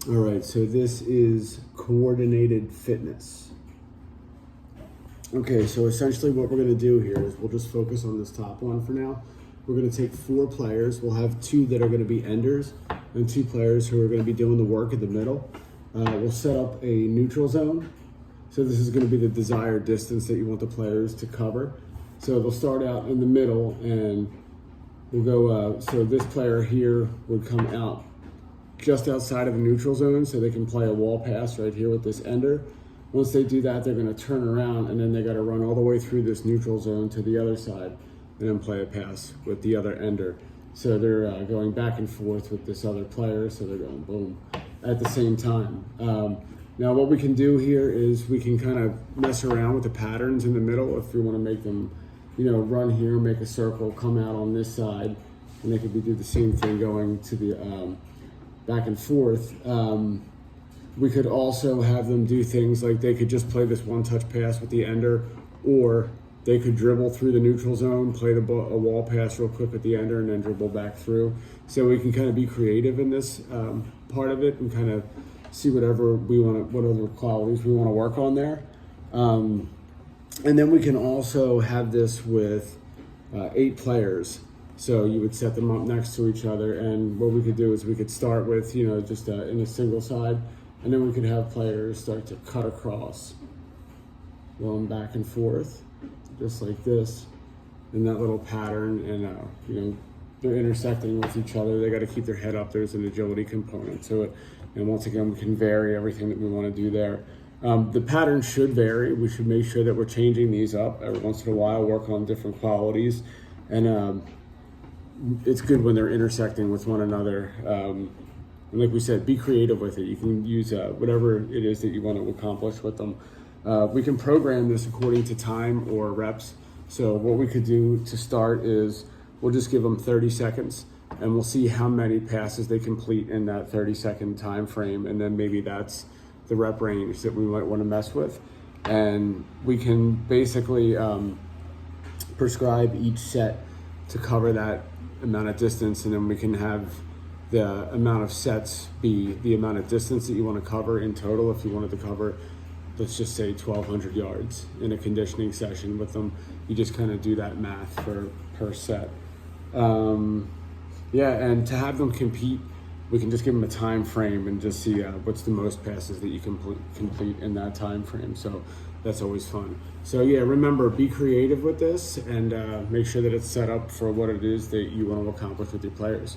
All right, so this is coordinated fitness. Okay, so essentially what we're gonna do here is we'll just focus on this top one for now. We're gonna take 4 players. We'll have 2 that are gonna be enders and 2 players who are gonna be doing the work in the middle. We'll set up a neutral zone. So this is gonna be the desired distance that you want the players to cover. So they'll start out in the middle and we'll go, so this player here would come out just outside of the neutral zone so they can play a wall pass right here with this ender. Once they do that, they're going to turn around and then they got to run all the way through this neutral zone to the other side and then play a pass with the other ender. So they're going back and forth with this other player, so they're going boom at the same time. Now what we can do here is we can kind of mess around with the patterns in the middle if we want to make them, run here, make a circle, come out on this side, and they could do the same thing going to the back and forth. We could also have them do things like they could just play this one-touch pass with the ender, or they could dribble through the neutral zone, play a wall pass real quick with the ender, and then dribble back through. So we can kind of be creative in this part of it and kind of see whatever we want, what other qualities we want to work on there. And then we can also have this with 8 players. So you would set them up next to each other, and what we could do is we could start with, just in a single side, and then we could have players start to cut across, going back and forth, just like this, in that little pattern, and they're intersecting with each other. They got to keep their head up. There's an agility component to it, and once again, we can vary everything that we want to do there. The pattern should vary. We should make sure that we're changing these up every once in a while, work on different qualities, and it's good when they're intersecting with one another. And like we said, be creative with it. You can use whatever it is that you want to accomplish with them. We can program this according to time or reps. So what we could do to start is we'll just give them 30 seconds and we'll see how many passes they complete in that 30-second time frame. And then maybe that's the rep range that we might want to mess with. And we can basically prescribe each set to cover that amount of distance, and then we can have the amount of sets be the amount of distance that you want to cover in total. If you wanted to cover, let's just say 1,200 yards in a conditioning session with them, you just kind of do that math per set. And to have them compete, we can just give them a time frame and just see what's the most passes that you can complete in that time frame. So that's always fun. So yeah, remember, be creative with this and make sure that it's set up for what it is that you want to accomplish with your players.